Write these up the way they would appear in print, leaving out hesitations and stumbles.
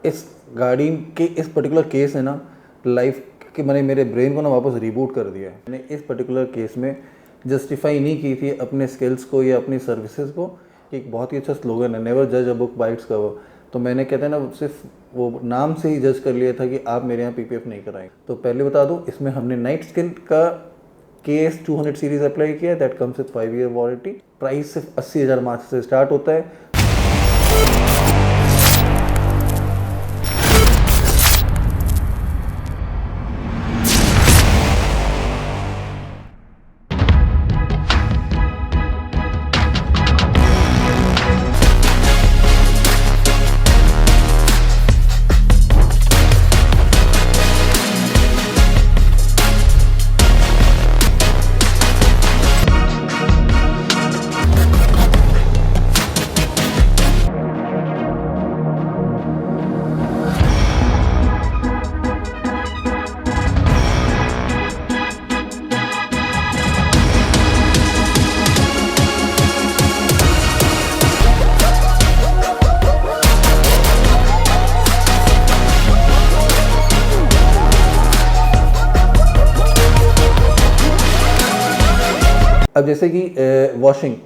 इस गाड़ी के इस पर्टिकुलर केस ने ना लाइफ कि मैंने मेरे ब्रेन को ना वापस रिबूट कर दिया है। मैंने इस पर्टिकुलर केस में जस्टिफाई नहीं की थी अपने स्किल्स को या अपनी सर्विसेज को। एक बहुत ही अच्छा स्लोगन है, नेवर जज a book by its cover. तो मैंने कहते हैं ना सिर्फ वो नाम से ही जज कर लिया था कि आप मेरे यहाँ पीपीएफ नहीं कराएंगे। तो पहले बता दूं, इसमें हमने नाइट स्किल का केस 200 सीरीज अप्लाई किया, that comes with 5 year warranty. Price सिर्फ 80,000 मार्च से स्टार्ट होता है। अब जैसे कि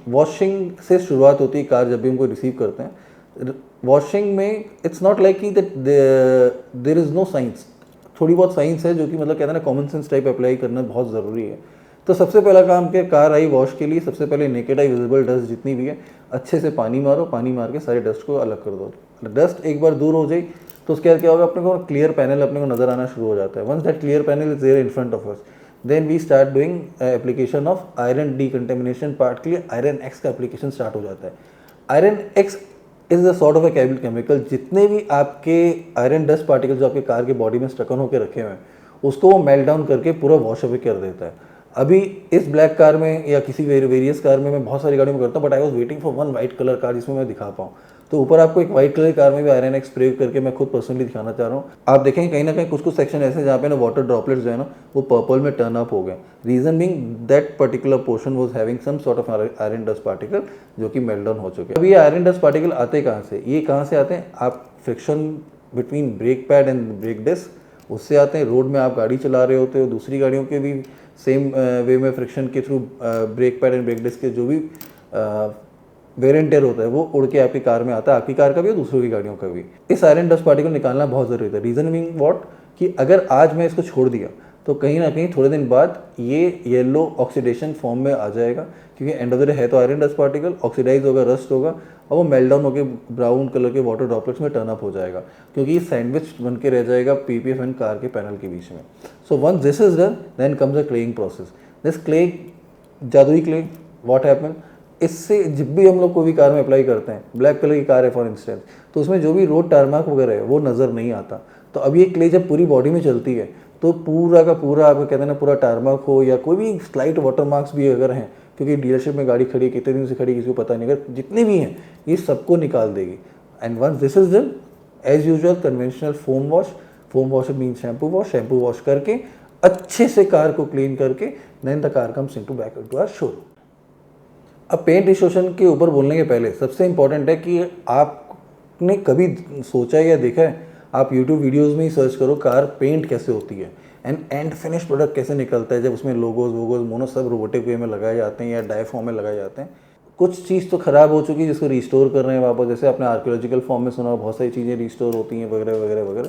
वॉशिंग से शुरुआत होती है कार जब भी हमको रिसीव करते हैं। वॉशिंग में इट्स नॉट लाइक कि that there is no science, थोड़ी बहुत साइंस है जो कि मतलब कहते हैं ना कॉमन सेंस टाइप अप्लाई करना बहुत ज़रूरी है। तो सबसे पहला काम क्या, कार आई वॉश के लिए सबसे पहले नेकेड आई विजिबल डस्ट जितनी भी है अच्छे से पानी मारो, पानी मार के सारे डस्ट को अलग कर दो। डस्ट एक बार दूर हो जाए तो उसके बाद क्या होगा, अपने को क्लियर पैनल अपने को नजर आना शुरू हो जाता है। Once that clear panel is there in front of us, then we start doing application of iron decontamination part के लिए आयरन एक्स का एप्लीकेशन स्टार्ट हो जाता है। Iron x is the sort of a chemical, जितने भी आपके iron dust particle जो आपके कार के बॉडी में स्टकन होकर रखे हुए हैं उसको वो मेल्ट डाउन करके पूरा वॉश अवे कर देता है। अभी इस ब्लैक कार में या किसी वेरियस कार में मैं बहुत सारी गाड़ियों में करता हूँ, but I was waiting for one white colour car जिसमें मैं दिखा पाऊँ। तो ऊपर आपको एक वाइट कलर की कार में भी आयरन एक्स स्प्रे करके मैं खुद पर्सनली दिखाना चाह रहा हूँ। आप देखेंगे कहीं ना कहीं कुछ कुछ सेक्शन ऐसे जहाँ पे ना वाटर ड्रॉपलेट्स जो है ना वो पर्पल में टर्न अप हो गए। Reason being that particular portion was having some sort of iron dust particle जो कि मेल्ट डाउन हो चुके हैं। अब ये आयरन डस्ट पार्टिकल आते कहाँ से, ये कहाँ से आते हैं, आप friction between brake pad and brake disc उससे आते हैं। रोड में आप गाड़ी चला रहे होते हो, दूसरी गाड़ियों के भी सेम वे में फ्रिक्शन के through brake pad and brake disc के जो भी वेयर एंड टेयर होता है वो उड़ के आपकी कार में आता है, आपकी कार का भी और दूसरों की गाड़ियों का भी। इस आयरन डस्ट पार्टिकल निकालना बहुत ज़रूरी था। रीजन बीइंग व्हाट, कि अगर आज मैं इसको छोड़ दिया तो कहीं ना कहीं थोड़े दिन बाद ये येलो ऑक्सीडेशन फॉर्म में आ जाएगा, क्योंकि एंड ऑफ द डे है तो आयरन डस्ट पार्टिकल, ऑक्सीडाइज होगा, रस्ट होगा और वो मेल्ट डाउन होकर ब्राउन कलर के वाटर ड्रॉपलेट्स में टर्न अप हो जाएगा, क्योंकि ये सैंडविच बन के रह जाएगा पीपीएफ एंड कार के पैनल के बीच में। So once this is done then comes a claying process. This clay, जादुई क्ले, व्हाट हैपन, इससे जब भी हम लोग कोई भी कार में अप्लाई करते हैं, ब्लैक कलर की कार है फॉर इंस्टेंस, तो उसमें जो भी रोड टारमार्क वगैरह है वो नज़र नहीं आता। तो अब ये क्ले जब पूरी बॉडी में चलती है तो पूरा का पूरा आपको कहते हैं ना पूरा टारमार्क हो या कोई भी स्लाइट वाटर मार्क्स भी अगर हैं, क्योंकि डीलरशिप में गाड़ी खड़ी है, कितने दिन से खड़ी किसी को पता नहीं, अगर जितने भी हैं ये सबको निकाल देगी। And once this is done, as usual conventional foam wash mean shampoo wash करके अच्छे से कार को क्लीन करके then the car comes into back into our showroom. अब पेंट रिस्टोरेशन के ऊपर बोलने के पहले सबसे इंपॉर्टेंट है कि आपने कभी सोचा या देखा है, आप YouTube वीडियोस में ही सर्च करो कार पेंट कैसे होती है एंड फिनिश प्रोडक्ट कैसे निकलता है, जब उसमें लोगोज मोनो सब रोबोटिक वे में लगाए जाते हैं या डाई फॉर्म में लगाए जाते हैं। कुछ चीज़ तो ख़राब हो चुकी है जिसको रिस्टोर कर रहे हैं वापस, जैसे आपने आर्कियोलॉजिकल फॉर्म में सुना बहुत सारी चीज़ें रिस्टोर होती हैं वगैरह वगैरह वगैरह।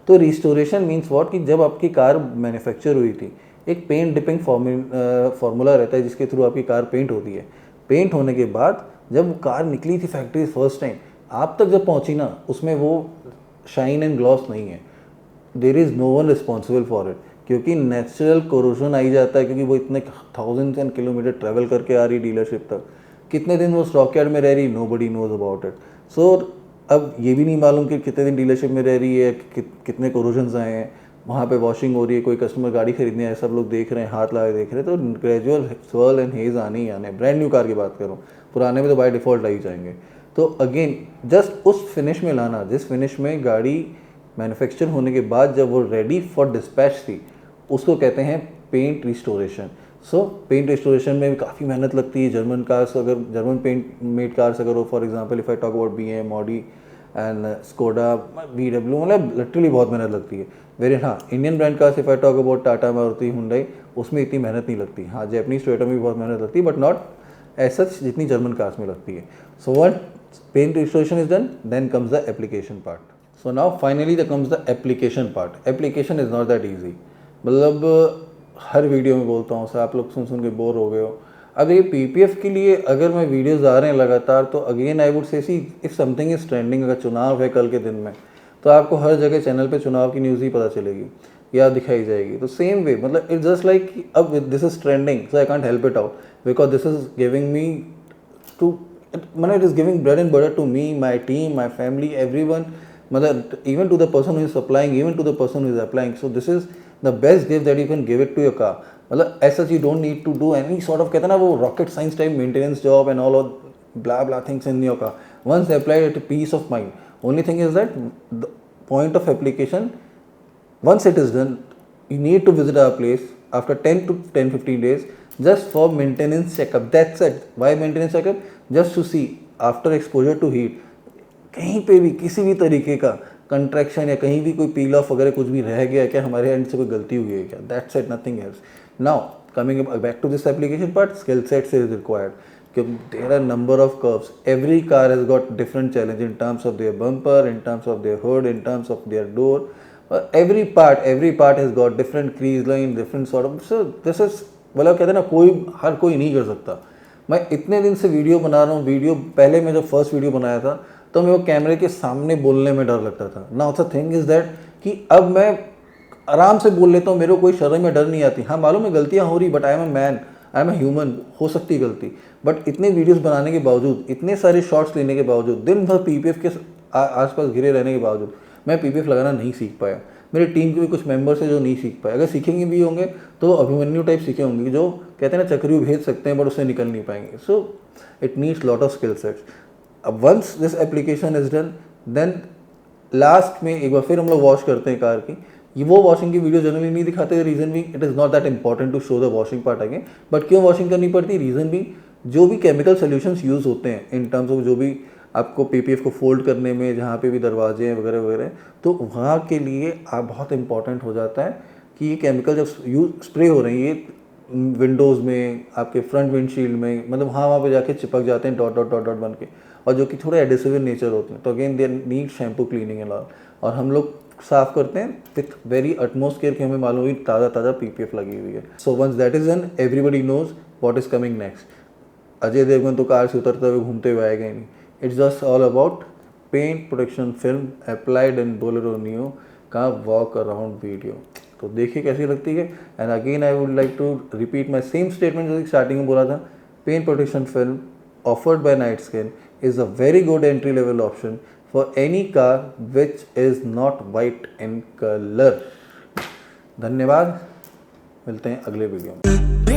तो रिस्टोरेशन मीन्स व्हाट, कि जब आपकी कार मैन्युफैक्चर हुई थी एक पेंट डिपिंग फार्मूला रहता है जिसके थ्रू आपकी कार पेंट होती है। पेंट होने के बाद जब कार निकली थी फैक्ट्री फर्स्ट टाइम आप तक जब पहुंची ना, उसमें वो शाइन एंड ग्लॉस नहीं है। There is no one responsible for it, क्योंकि नेचुरल कोरोजन आ ही जाता है, क्योंकि वो इतने थाउजेंड्स एंड किलोमीटर ट्रैवल करके आ रही डीलरशिप तक, कितने दिन वो स्टॉक यार्ड में रह रही, नोबडी नोज अबाउट इट। सो अब ये भी नहीं मालूम कि कितने दिन डीलरशिप में रह रही है, कितने कोरोजन्स आए हैं, वहाँ पे वॉशिंग हो रही है, कोई कस्टमर गाड़ी खरीदने आए, सब लोग देख रहे हैं, हाथ लगाए देख रहे हैं, तो ग्रेजुअल स्वर्ल एंड हेज आने ही आने। ब्रांड न्यू कार की बात करूँ, पुराने में तो बाय डिफ़ॉल्ट आ ही जाएंगे। तो अगेन जस्ट उस फिनिश में लाना जिस फिनिश में गाड़ी मैन्युफैक्चर होने के बाद जब वो रेडी फॉर डिस्पैच थी, उसको कहते हैं पेंट रिस्टोरेशन। सो पेंट रिस्टोरेशन में काफ़ी मेहनत लगती है। जर्मन पेंट मेड कार्स अगर हो, for example if I talk about BM, Audi, and Skoda, VW, मतलब लिटरली बहुत मेहनत लगती है। वेरी हाँ, Indian brand cars if I talk about Tata, Maruti, Hyundai, उसमें इतनी मेहनत नहीं लगती। हाँ, जैपनीज टोयोटा में भी बहुत मेहनत लगती है, बट नॉट एज सच जितनी जर्मन कार्स में लगती है। So what paint registration is done, then comes the application part. So now finally the comes the application part. Application is not that easy. मतलब हर वीडियो में बोलता हूँ sir, आप लोग सुन सुन के बोर हो गए हो। अब ये PPF के लिए अगर मैं वीडियोज़ आ रहे हैं लगातार, तो again I would say C if something is trending, अगर चुनाव है कल के दिन में, तो आपको हर जगह चैनल पे चुनाव की न्यूज़ ही पता चलेगी या दिखाई जाएगी। तो सेम वे, मतलब इट्स जस्ट लाइक अब this is trending, so I can't help it out because this is giving me to, मतलब it is giving bread and butter to me, my team, my family, everyone, मतलब even to the person who is supplying, even to the person who is applying. So this is the best gift that you can give it to your car. मतलब as such you don't need to do any sort of, कहते हैं ना वो rocket science type maintenance job and all of blah blah things in your car. Once applied, it's a peace of mind. Only thing is that the point of application, once it is done, you need to visit our place after 10 to 10-15 days just for maintenance checkup. That's it. Why maintenance checkup? Just to see after exposure to heat कहीं पे भी किसी भी तरीके का contraction या कहीं भी कोई पील ऑफ वगैरह कुछ भी रह गया क्या, हमारे एंड से कोई गलती हुई है क्या, that's it, nothing else. Now coming back to this application part, skill sets is required, क्योंकि there are number of curves, every car has got different challenge in terms of their bumper, in terms of their hood, in terms of their door, every part has got different crease line, different sort of, so this is, मतलब कहते हैं ना कोई हर कोई नहीं कर सकता। मैं इतने दिन से वीडियो बना रहा हूँ, वीडियो पहले मैं जब फर्स्ट वीडियो बनाया था तो मैं वो कैमरे के सामने बोलने में डर लगता था। Now the thing is that कि अब मैं आराम से बोल लेता हूँ, मेरे को कोई शर्म या डर नहीं आती। हाँ मालूम है गलतियाँ हो रही, but I am a man, I am a human, हो सकती है गलती, बट इतने वीडियोस बनाने के बावजूद, इतने सारे शॉट्स लेने के बावजूद, दिन भर PPF के आसपास घिरे रहने के बावजूद मैं PPF लगाना नहीं सीख पाया। मेरी टीम के भी कुछ मेंबर्स हैं जो नहीं सीख पाए, अगर सीखेंगे भी होंगे तो अभिमन्यु टाइप सीखे होंगे, जो कहते हैं ना चक्रियों भेज सकते हैं बट उससे निकल नहीं पाएंगे। So it needs lot of skill sets. अब once this application is done, then last में एक बार फिर हम लोग वॉश करते हैं कार की। ये वो वॉशिंग की वीडियो जनरली नहीं दिखाते, रीज़न भी it is not that important to show the washing part again. But क्यों वॉशिंग करनी पड़ती है, रीज़न भी जो भी केमिकल सोल्यूशंस यूज़ होते हैं इन टर्म्स ऑफ जो भी आपको PPF को फोल्ड करने में जहाँ पे भी दरवाजे हैं वगैरह वगैरह, तो वहाँ के लिए आप बहुत इंपॉर्टेंट हो जाता है कि ये केमिकल जब यूज स्प्रे हो रही है विंडोज़ में, आपके फ्रंट विंडशील्ड में, मतलब वहाँ पे जाके चिपक जाते हैं डॉट डॉट डॉट डॉट बन के, और जो कि थोड़े एडिसिव इन नेचर होते हैं। तो again they need shampoo cleaning and all, और हम लोग साफ़ करते हैं विथ वेरी अटमोस्ट केयर कि हमें मालूम हुई ताज़ा ताज़ा PPF लगी हुई है। So once that is done, everybody knows what is coming next. Ajay Devgn तो कार से उतरते हुए घूमते हुए आएगा ही नहीं। It's just all about paint protection film applied in Bolero Neo का वॉक अराउंड वीडियो। तो देखिए कैसी लगती है। And again I would like to repeat my same statement जो स्टार्टिंग में बोला था, paint protection film offered by Nightskin is a very good entry level option for any car which is not white in color। धन्यवाद, मिलते हैं अगले video में।